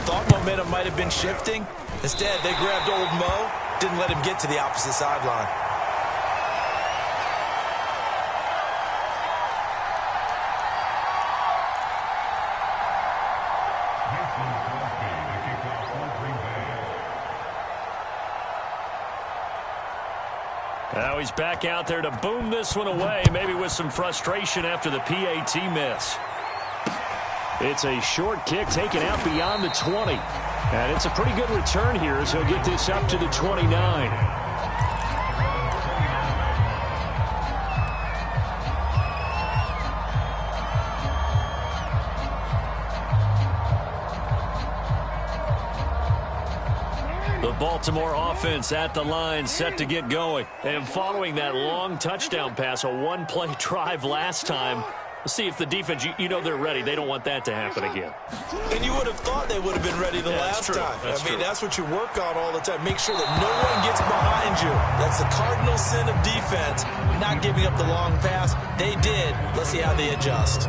thought momentum might have been shifting. Instead, they grabbed old Mo, didn't let him get to the opposite sideline. Now he's back out there to boom this one away, maybe with some frustration after the PAT miss. It's a short kick taken out beyond the 20. And it's a pretty good return here as he'll get this up to the 29. The Baltimore offense at the line, set to get going. And following that long touchdown pass, a one-play drive last time, let's see if the defense, you know they're ready. They don't want that to happen again. And you would have thought they would have been ready the last time. I mean, that's what you work on all the time. Make sure that no one gets behind you. That's the cardinal sin of defense, not giving up the long pass. They did. Let's see how they adjust.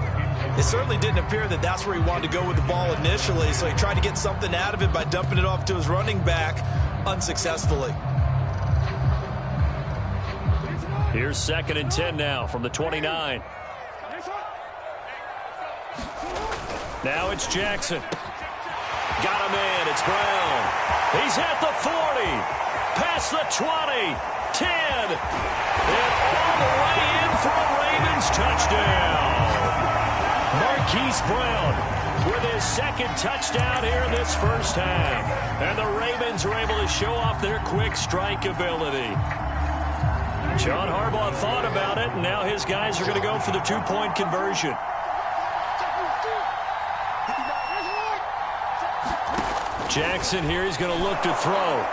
It certainly didn't appear that that's where he wanted to go with the ball initially, so he tried to get something out of it by dumping it off to his running back unsuccessfully. Here's 2nd and 10 now from the 29. Now it's Jackson. Got a man. It's Brown. He's at the 40. Past the 20. 10. And all the way in for a Ravens touchdown. Marquise Brown with his 2nd touchdown here in this first half. And the Ravens are able to show off their quick strike ability. John Harbaugh thought about it, and now his guys are going to go for the 2-point conversion. Jackson here, he's going to look to throw.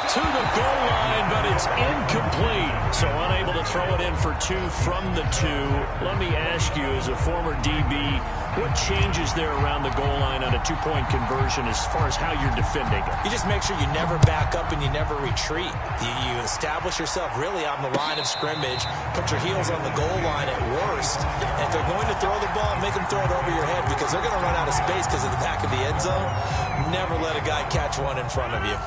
To the goal line, but it's incomplete. So unable to throw it in for 2 from the 2. Let me ask you, as a former DB, what changes there around the goal line on a 2-point conversion as far as how you're defending it? You just make sure you never back up and you never retreat. You establish yourself really on the line of scrimmage, put your heels on the goal line at worst. And if they're going to throw the ball, make them throw it over your head because they're going to run out of space because of the back of the end zone. Never let a guy catch one in front of you.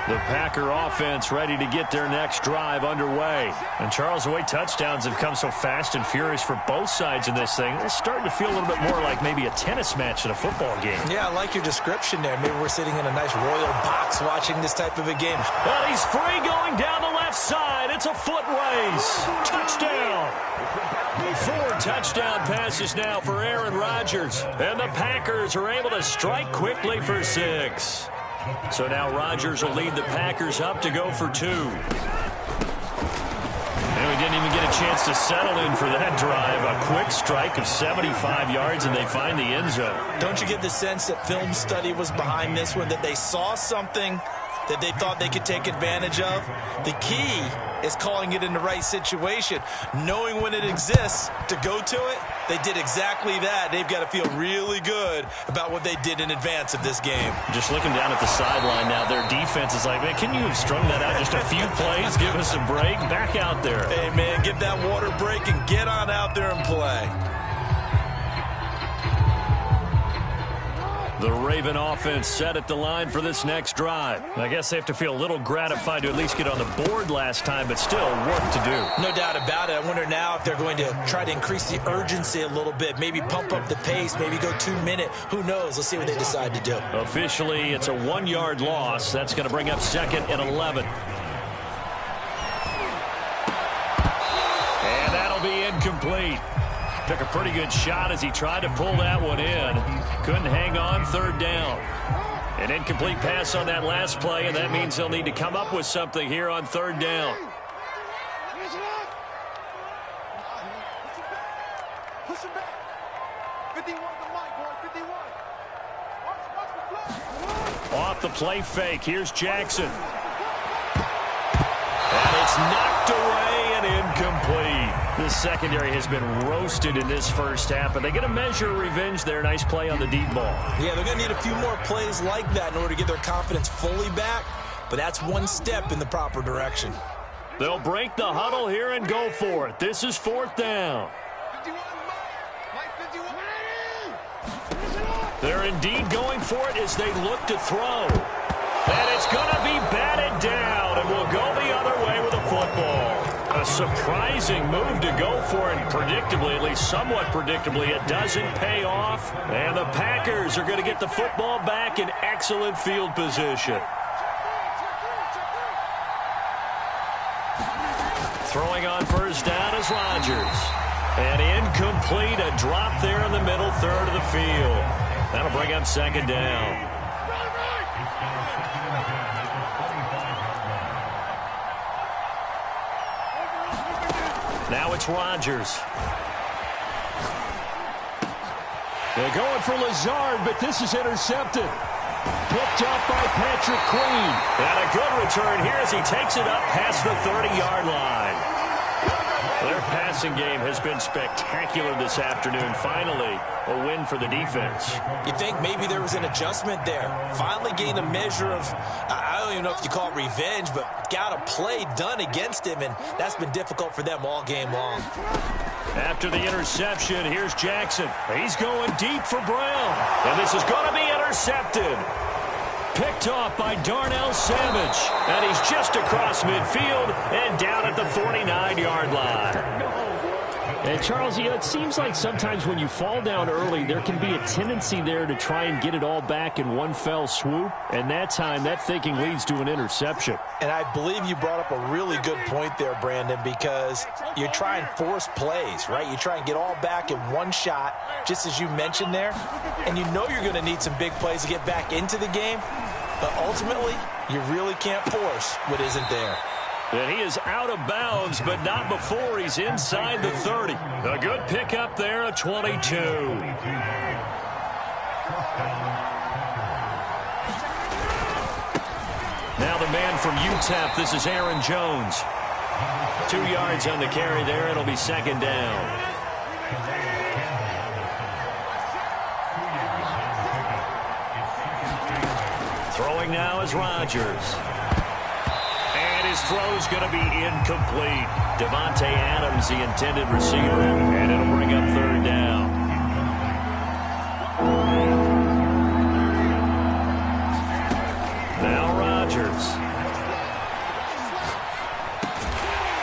The Packer offense ready to get their next drive underway. And Charles, the way touchdowns have come so fast and furious for both sides in this thing, it's starting to feel a little bit more like maybe a tennis match than a football game. Yeah, I like your description there. Maybe we're sitting in a nice royal box watching this type of a game. Well, he's free going down the left side. It's a foot race. Touchdown. 4 touchdown passes now for Aaron Rodgers. And the Packers are able to strike quickly for 6. So now Rodgers will lead the Packers up to go for 2. And we didn't even get a chance to settle in for that drive. A quick strike of 75 yards, and they find the end zone. Don't you get the sense that film study was behind this one, that they saw something that they thought they could take advantage of? The key is calling it in the right situation, knowing when it exists to go to it. They did exactly that. They've got to feel really good about what they did in advance of this game. Just looking down at the sideline now, their defense is like, man, can you have strung that out just a few plays? Give us a break. Back out there. Hey, man, get that water break and get on out there and play. The Raven offense set at the line for this next drive. I guess they have to feel a little gratified to at least get on the board last time, but still work to do. No doubt about it. I wonder now if they're going to try to increase the urgency a little bit, maybe pump up the pace, maybe go 2-minute. Who knows? Let's see what they decide to do. Officially, it's a 1-yard loss. That's going to bring up 2nd and 11. And that'll be incomplete. Took a pretty good shot as he tried to pull that one in. Couldn't hang on. 3rd down. An incomplete pass on that last play, and that means they'll need to come up with something here on 3rd down. Off the play fake. Here's Jackson. And it's knocked away and incomplete. This secondary has been roasted in this first half, but they get a measure of revenge there. Nice play on the deep ball. Yeah, they're going to need a few more plays like that in order to get their confidence fully back, but that's one step in the proper direction. They'll break the huddle here and go for it. This is 4th down. They're indeed going for it as they look to throw. And it's going to be batted down, and will go the other way with a football. A surprising move to go for, and predictably, at least somewhat predictably, it doesn't pay off. And the Packers are going to get the football back in excellent field position. Throwing on first down is Rodgers. And incomplete, a drop there in the middle third of the field. That'll bring up second down. Now it's Rodgers. They're going for Lazard, but this is intercepted. Picked up by Patrick Queen. And a good return here as he takes it up past the 30-yard line. Their passing game has been spectacular this afternoon. Finally, a win for the defense. You think maybe there was an adjustment there. Finally gained a measure of, I don't even know if you call it revenge, but got a play done against him, and that's been difficult for them all game long. After the interception, here's Jackson. He's going deep for Brown. And this is going to be intercepted. Picked off by Darnell Savage. And he's just across midfield and down at the 49-yard line. And, Charles, you know, it seems like sometimes when you fall down early, there can be a tendency there to try and get it all back in one fell swoop. And that time, that thinking leads to an interception. And I believe you brought up a really good point there, Brandon, because you try and force plays, right? You try and get all back in one shot, just as you mentioned there. And you know you're going to need some big plays to get back into the game. But ultimately, you really can't force what isn't there. And he is out of bounds, but not before he's inside the 30. A good pickup there, a 22. Now the man from UTEP, this is Aaron Jones. 2 yards on the carry there. It'll be second down. Throwing now is Rodgers. His throw's going to be incomplete. Devontae Adams, the intended receiver, and it'll bring up third down. Now Rodgers.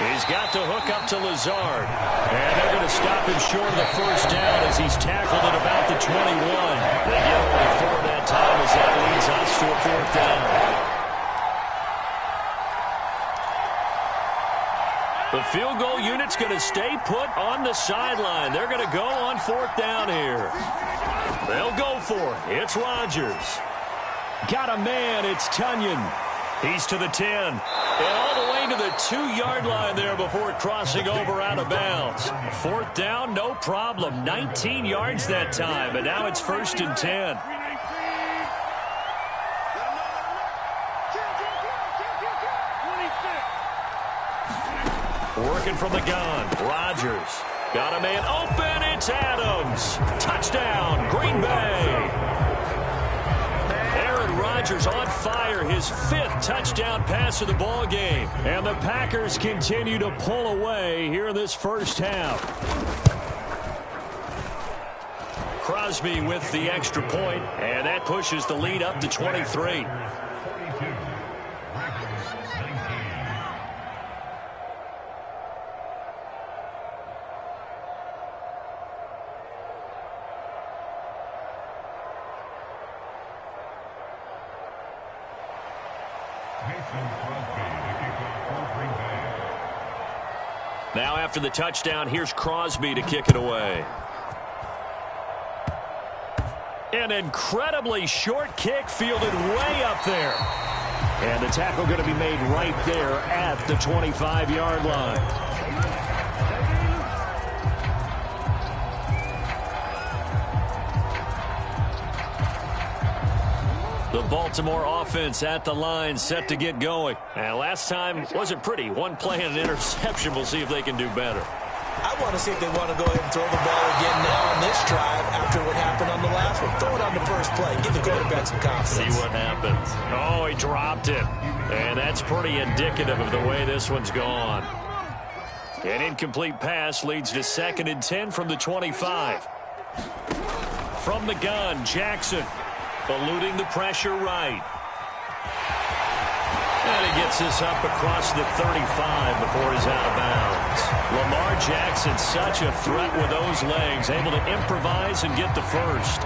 He's got the hook up to Lazard. And they're going to stop him short of the first down as he's tackled at about the 21. They get only 4 that time as that leads us to a fourth down. The field goal unit's going to stay put on the sideline. They're going to go on fourth down here. They'll go for it. It's Rodgers. Got a man. It's Tunyon. He's to the 10. And all the way to the 2-yard line there before crossing over out of bounds. Fourth down, no problem. 19 yards that time. And now it's 1st and 10. Working from the gun. Rodgers. Got a man open. It's Adams. Touchdown, Green Bay. Aaron Rodgers on fire. His 5th touchdown pass of the ball game. And the Packers continue to pull away here in this first half. Crosby with the extra point, and that pushes the lead up to 23. Now after the touchdown, here's Crosby to kick it away. An incredibly short kick fielded way up there. And the tackle going to be made right there at the 25-yard line. The Baltimore offense at the line, set to get going. And last time wasn't pretty. One play and an interception. We'll see if they can do better. I want to see if they want to go ahead and throw the ball again now on this drive after what happened on the last one. Throw it on the first play. Give the quarterback some confidence. See what happens. Oh, he dropped it. And that's pretty indicative of the way this one's gone. An incomplete pass leads to 2nd and 10 from the 25. From the gun, Jackson eluding the pressure right. And he gets this up across the 35 before he's out of bounds. Lamar Jackson, such a threat with those legs, able to improvise and get the first.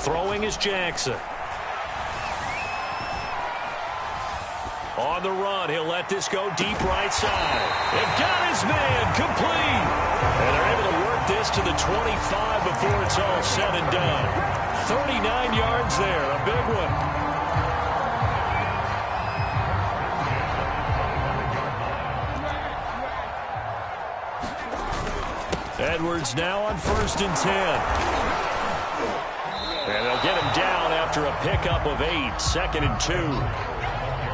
Throwing is Jackson. On the run, he'll let this go deep right side. They've got his man complete. And they're able to work this to the 25 before it's all said and done. 39 yards there, a big one. Edwards now on 1st and 10. And they'll get him down after a pickup of 8, 2nd and 2.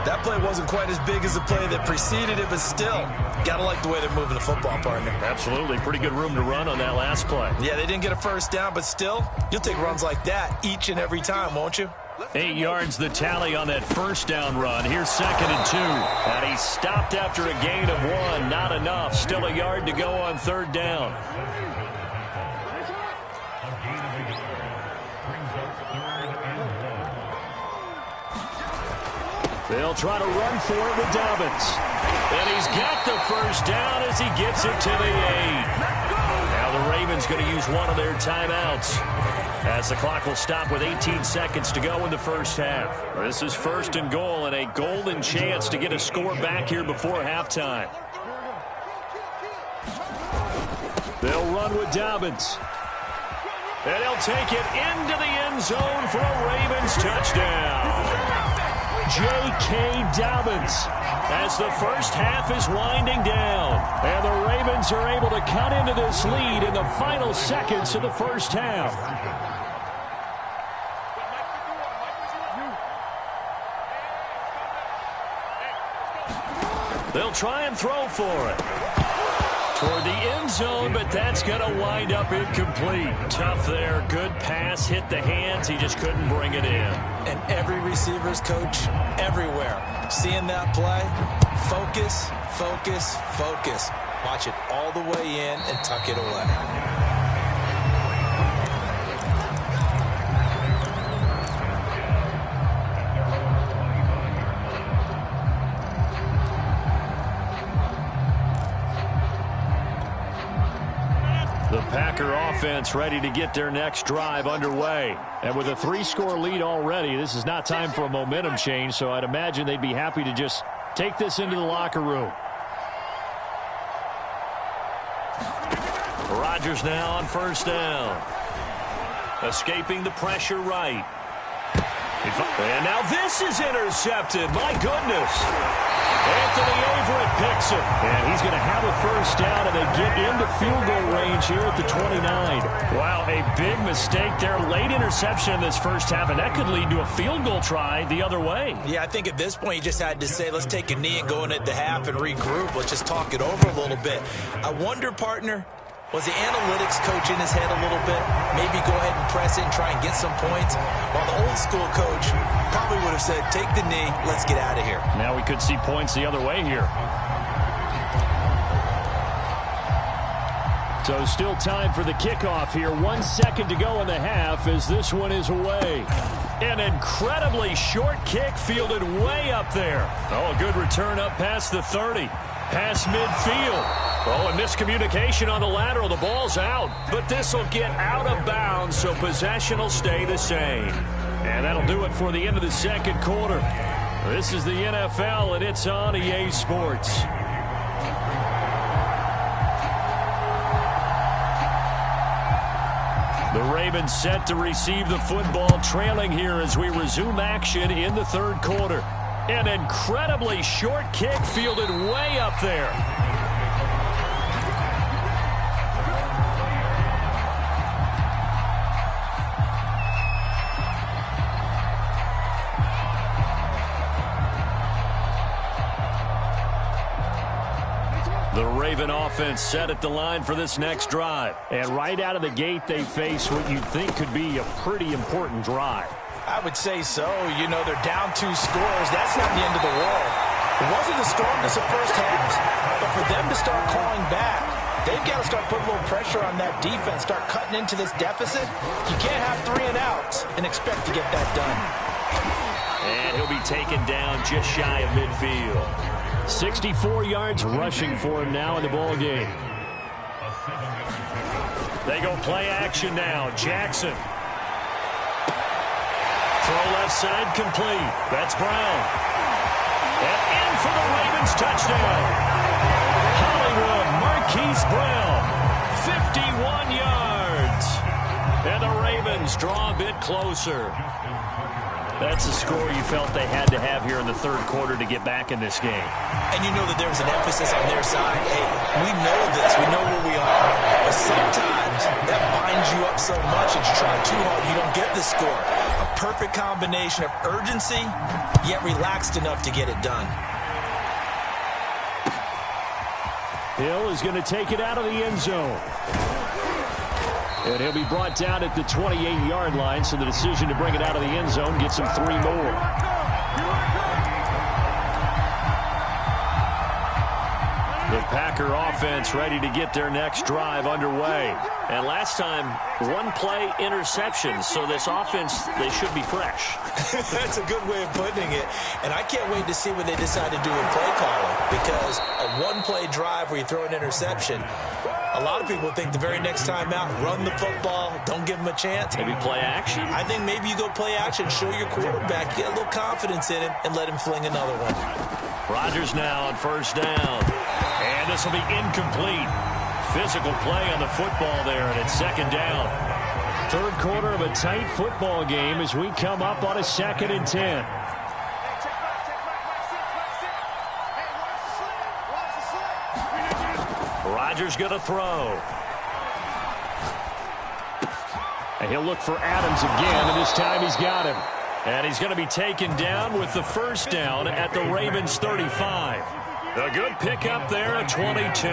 That play wasn't quite as big as the play that preceded it, but still, gotta like the way they're moving the football, partner. Absolutely. Pretty good room to run on that last play. Yeah, they didn't get a first down, but still, you'll take runs like that each and every time, won't you? 8 yards the tally on that first down run. Here's 2nd and 2. And he stopped after a gain of 1. Not enough. Still a yard to go on 3rd down. They'll try to run for it with Dobbins. And he's got the first down as he gets it to the 8. Now the Ravens going to use one of their timeouts, as the clock will stop with 18 seconds to go in the first half. This is 1st and goal and a golden chance to get a score back here before halftime. They'll run with Dobbins. And he'll take it into the end zone for a Ravens touchdown. J.K. Dobbins, as the first half is winding down. And the Ravens are able to cut into this lead in the final seconds of the first half. They'll try and throw for it. Toward the end zone, but that's going to wind up incomplete. Tough there. Good pass. Hit the hands. He just couldn't bring it in. And every receiver's coach everywhere. Seeing that play, focus, focus, focus. Watch it all the way in and tuck it away. The Packer offense ready to get their next drive underway. And with a 3-score lead already, this is not time for a momentum change, so I'd imagine they'd be happy to just take this into the locker room. Rodgers now on 1st down. Escaping the pressure right. And now this is intercepted. My goodness. Anthony Averett picks it. And he's going to have a first down, and they get into field goal range here at the 29. Wow, a big mistake there. Late interception in this first half, and that could lead to a field goal try the other way. Yeah, I think at this point you just had to say, let's take a knee and go in at the half and regroup. Let's just talk it over a little bit. I wonder, partner, was the analytics coach in his head a little bit? Maybe go ahead and press it and try and get some points? While the old school coach probably would have said, take the knee, let's get out of here. Now we could see points the other way here. So still time for the kickoff here. 1 second to go in the half as this one is away. An incredibly short kick fielded way up there. Oh, a good return up past the 30. Past midfield. Oh, a miscommunication on the lateral. The ball's out. But this will get out of bounds, so possession will stay the same. And that'll do it for the end of the second quarter. This is the NFL, and it's on EA Sports. The Ravens set to receive the football, trailing here as we resume action in the third quarter. An incredibly short kick fielded way up there. The Raven offense set at the line for this next drive. And right out of the gate, they face what you'd think could be a pretty important drive. I would say so. You know, they're down 2 scores. That's not the end of the world. It wasn't the strongest of first halves, but for them to start clawing back, they've got to start putting a little pressure on that defense, start cutting into this deficit. You can't have 3 and outs and expect to get that done. And he'll be taken down just shy of midfield. 64 yards rushing for him now in the ball game. They go play action now. Jackson. Throw left side complete. That's Brown. And in for the Ravens touchdown. Hollywood Marquise Brown. 51 yards. And the Ravens draw a bit closer. That's the score you felt they had to have here in the third quarter to get back in this game. And you know that there was an emphasis on their side. Hey, we know this. We know where we are. But sometimes that binds you up so much that you try too hard, you don't get the score. A perfect combination of urgency, yet relaxed enough to get it done. Hill is going to take it out of the end zone. And he'll be brought down at the 28-yard line, so the decision to bring it out of the end zone gets him 3 more. The Packer offense ready to get their next drive underway. And last time, 1-play interception, so this offense, they should be fresh. That's a good way of putting it. And I can't wait to see what they decide to do with play calling, because a 1-play drive where you throw an interception, a lot of people think the very next time out, run the football, don't give them a chance. Maybe play action? I think maybe you go play action, show your quarterback, get a little confidence in him, and let him fling another one. Rodgers now on first down. And this will be incomplete. Physical play on the football there, and it's second down. Third quarter of a tight football game as we come up on a 2nd and 10. Rodgers going to throw. And he'll look for Adams again, and this time he's got him. And he's going to be taken down with the first down at the Ravens 35. A good pickup there at 22.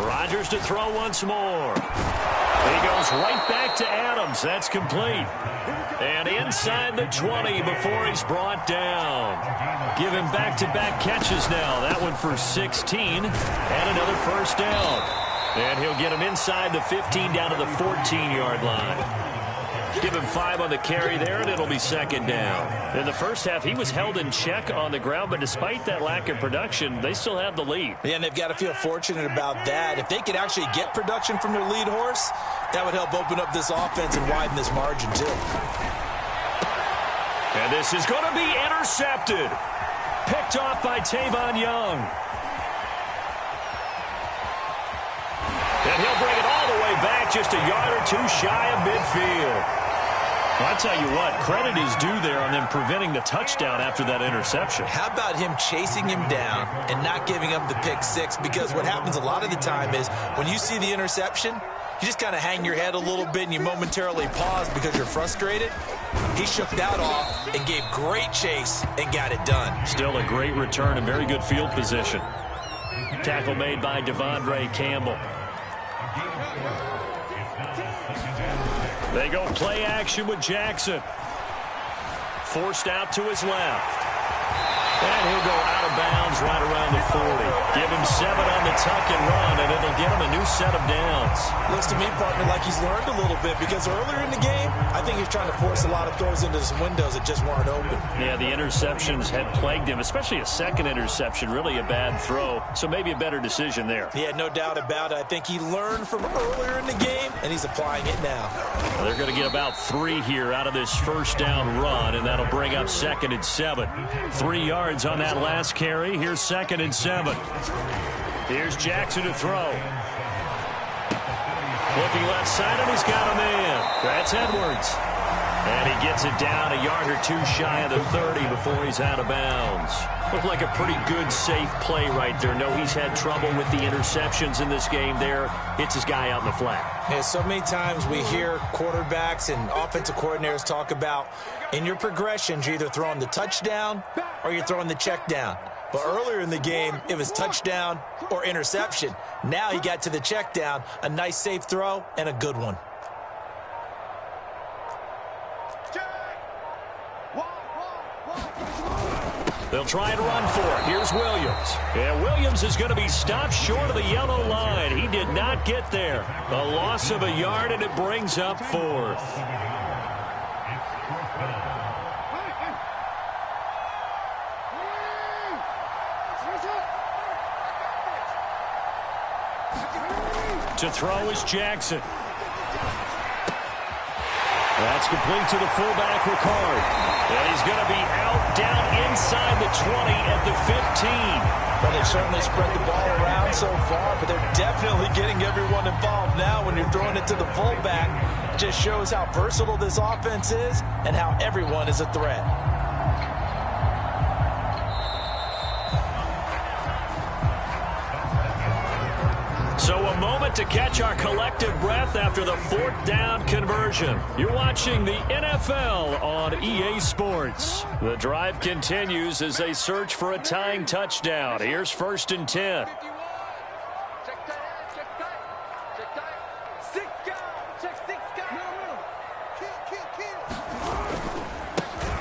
Rodgers to throw once more. He goes right back to Adams. That's complete. And inside the 20 before he's brought down. Give him back-to-back catches now. That one for 16 and another first down. And he'll get him inside the 15 down to the 14-yard line. Give him 5 on the carry there, and it'll be second down. In the first half, he was held in check on the ground, but despite that lack of production, they still have the lead. Yeah, and they've got to feel fortunate about that. If they could actually get production from their lead horse, that would help open up this offense and widen this margin, too. And this is going to be intercepted. Picked off by Tavon Young. And he'll bring it all the way back, just a yard or 2 shy of midfield. Well, I tell you what, credit is due there on them preventing the touchdown after that interception. How about him chasing him down and not giving up the pick 6? Because what happens a lot of the time is when you see the interception, you just kind of hang your head a little bit and you momentarily pause because you're frustrated. He shook that off and gave great chase and got it done. Still a great return and very good field position. Tackle made by Devondre Campbell. They go play action with Jackson. Forced out to his left. And he'll go out of bounds right around the 40. Give him 7 on the tuck and run, and it'll get him a new set of downs. Looks to me, partner, like he's learned a little bit, because earlier in the game, I think he's trying to force a lot of throws into some windows that just weren't open. Yeah, the interceptions had plagued him, especially a second interception, really a bad throw. So maybe a better decision there. Yeah, no doubt about it. I think he learned from earlier in the game, and he's applying it now. Well, they're going to get about 3 here out of this first down run, and that'll bring up 2nd and 7. 3 yards on that last carry. Here's 2nd and 7. Here's Jackson to throw. Looking left side, and he's got a man. That's Edwards. And he gets it down a yard or 2 shy of the 30 before he's out of bounds. Looked like a pretty good, safe play right there. No, he's had trouble with the interceptions in this game there. Hits his guy out in the flat. Yeah, so many times we hear quarterbacks and offensive coordinators talk about in your progressions, you're either throwing the touchdown or you're throwing the check down. But earlier in the game, it was touchdown or interception. Now he got to the check down, a nice safe throw, and a good one. They'll try and run for it. Here's Williams. And Williams is going to be stopped short of the yellow line. He did not get there. A loss of a yard, and it brings up fourth. To throw is Jackson. That's complete to the fullback, Ricard. And he's going to be out down inside the 20 at the 15. Well, they've certainly spread the ball around so far, but they're definitely getting everyone involved now when you're throwing it to the fullback. It just shows how versatile this offense is and how everyone is a threat. So a moment to catch our collective breath after the fourth down conversion. You're watching the NFL on EA Sports. The drive continues as they search for a tying touchdown. Here's 1st and 10.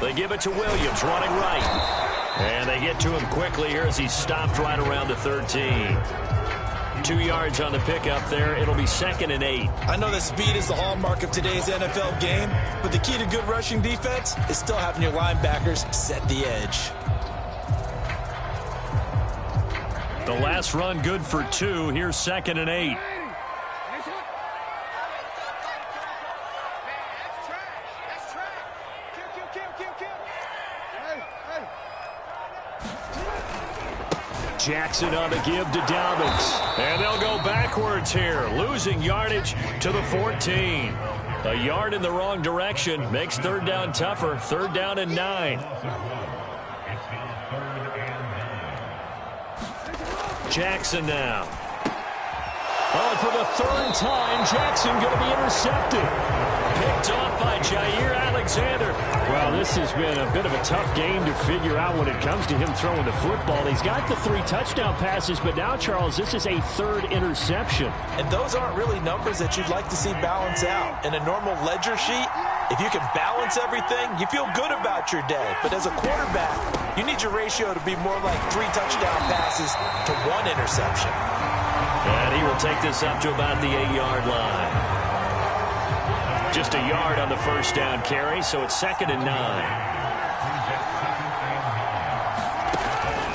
They give it to Williams, running right. And they get to him quickly here as he's stopped right around the 13. 2 yards on the pickup there. It'll be 2nd and 8. I know that speed is the hallmark of today's NFL game, but the key to good rushing defense is still having your linebackers set the edge. The last run good for 2. Here's 2nd and 8. Jackson on the give to Dobbins. And they'll go backwards here, losing yardage to the 14. A yard in the wrong direction makes 3rd down tougher. 3rd down and 9. Jackson now. Oh, for the 3rd time, Jackson going to be intercepted. Picked off by Jair Alexander. Well, this has been a bit of a tough game to figure out when it comes to him throwing the football. He's got the 3 touchdown passes, but now, Charles, this is a 3rd interception. And those aren't really numbers that you'd like to see balance out. In a normal ledger sheet, if you can balance everything, you feel good about your day. But as a quarterback, you need your ratio to be more like 3 touchdown passes to 1 interception. And he will take this up to about the 8-yard line. Just a yard on the 1st down carry, so it's 2nd and 9.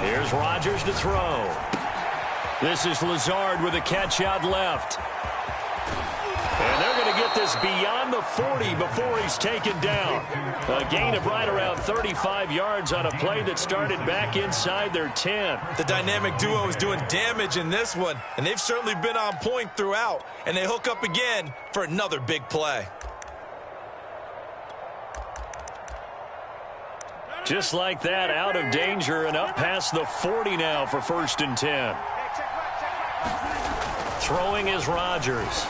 Here's Rodgers to throw. This is Lazard with a catch out left. And they're going to get this beyond the 40 before he's taken down. A gain of right around 35 yards on a play that started back inside their 10. The dynamic duo is doing damage in this one, and they've certainly been on point throughout. And they hook up again for another big play. Just like that, out of danger and up past the 40 now for 1st and 10. Throwing is Rodgers.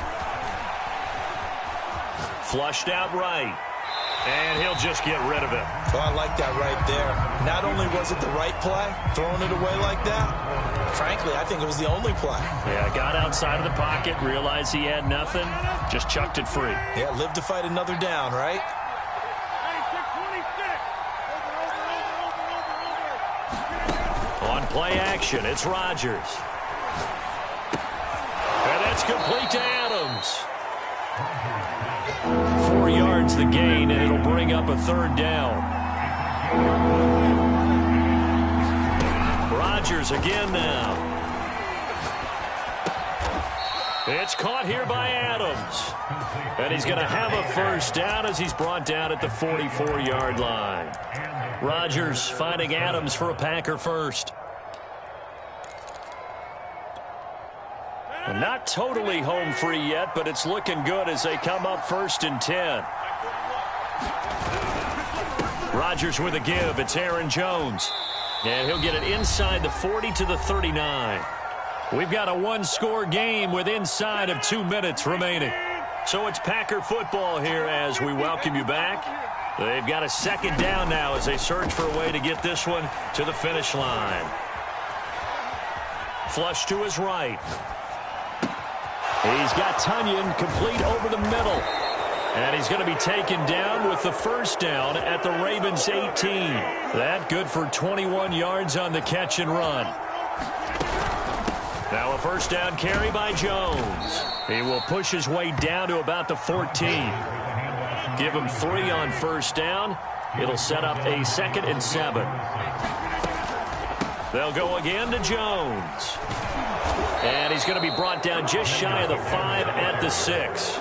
Flushed out right. And he'll just get rid of it. Oh, I like that right there. Not only was it the right play, throwing it away like that, frankly, I think it was the only play. Yeah, got outside of the pocket, realized he had nothing, just chucked it free. Yeah, live to fight another down, right? On play action, it's Rodgers. And that's complete to Adams. 4 yards the gain, and it'll bring up a 3rd down. Rodgers again now. It's caught here by Adams. And he's going to have a 1st down as he's brought down at the 44-yard line. Rodgers finding Adams for a Packer 1st. Not totally home free yet, but it's looking good as they come up 1st and 10. Rodgers with a give. It's Aaron Jones. And he'll get it inside the 40 to the 39. We've got a one-score game with inside of 2 minutes remaining. So it's Packer football here as we welcome you back. They've got a second down now as they search for a way to get this one to the finish line. Flush to his right. He's got Tunyon complete over the middle. And he's going to be taken down with the first down at the Ravens 18. That good for 21 yards on the catch and run. Now a first down carry by Jones. He will push his way down to about the 14. Give him 3 on first down. It'll set up a 2nd and 7. They'll go again to Jones. And he's going to be brought down just shy of the 5 at the 6.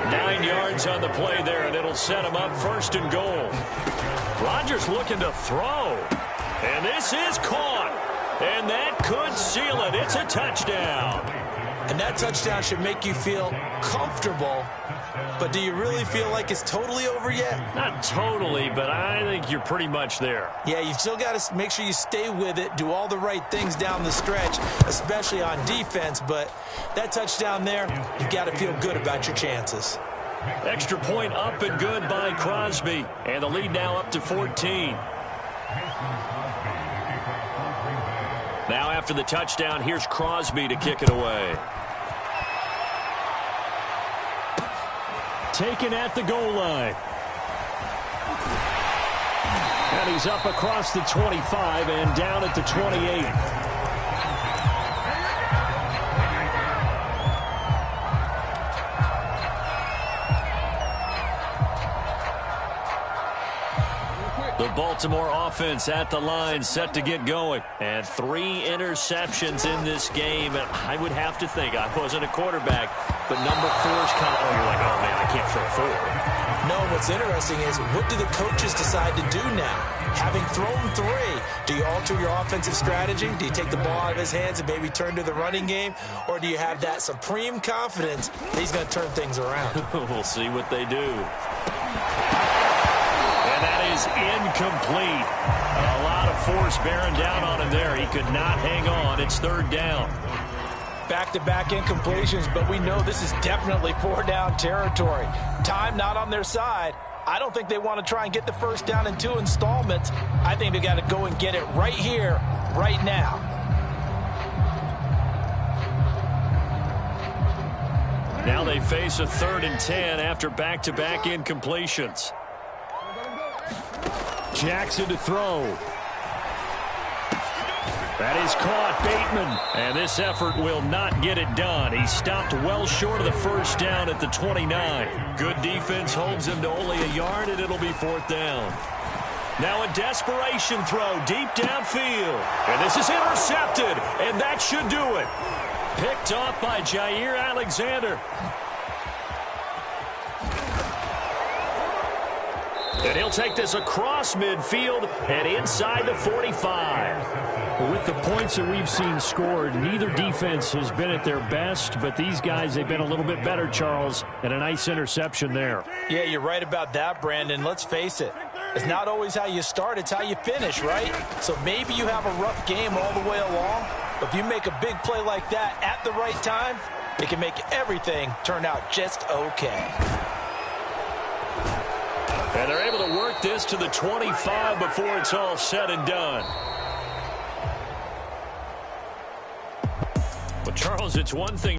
9 yards on the play there, and it'll set him up 1st and goal. Rodgers looking to throw. And this is caught. And that could seal it. It's a touchdown. And that touchdown should make you feel comfortable. But do you really feel like it's totally over yet? Not totally, but I think you're pretty much there. Yeah, you've still got to make sure you stay with it, do all the right things down the stretch, especially on defense. But that touchdown there, you've got to feel good about your chances. Extra point up and good by Crosby. And the lead now up to 14. Now after the touchdown, here's Crosby to kick it away. Taken at the goal line. And he's up across the 25 and down at the 28. The Baltimore offense at the line set to get going. And 3 interceptions in this game. And I would have to think, I wasn't a quarterback, but number 4 is kind of, you're like, oh, man, I can't throw 4. No, what's interesting is what do the coaches decide to do now? Having thrown 3, do you alter your offensive strategy? Do you take the ball out of his hands and maybe turn to the running game? Or do you have that supreme confidence that he's going to turn things around? We'll see what they do. And that is incomplete. A lot of force bearing down on him there. He could not hang on. It's 3rd down. Back-to-back incompletions, but we know this is definitely 4-down territory. Time not on their side. I don't think they want to try and get the first down in 2 installments. I think they got to go and get it right here, right now. Now they face a 3rd and 10 after back-to-back incompletions. Jackson to throw. That is caught, Bateman. And this effort will not get it done. He stopped well short of the first down at the 29. Good defense holds him to only a yard, and it'll be 4th down. Now a desperation throw deep downfield. And this is intercepted, and that should do it. Picked off by Jair Alexander. And he'll take this across midfield and inside the 45. With the points that we've seen scored, neither defense has been at their best, but these guys, they've been a little bit better, Charles, and a nice interception there. Yeah, you're right about that, Brandon. Let's face it. It's not always how you start, it's how you finish, right? So maybe you have a rough game all the way along, but if you make a big play like that at the right time, it can make everything turn out just okay. And they're able to work this to the 25 before it's all said and done. Well, Charles, it's one thing.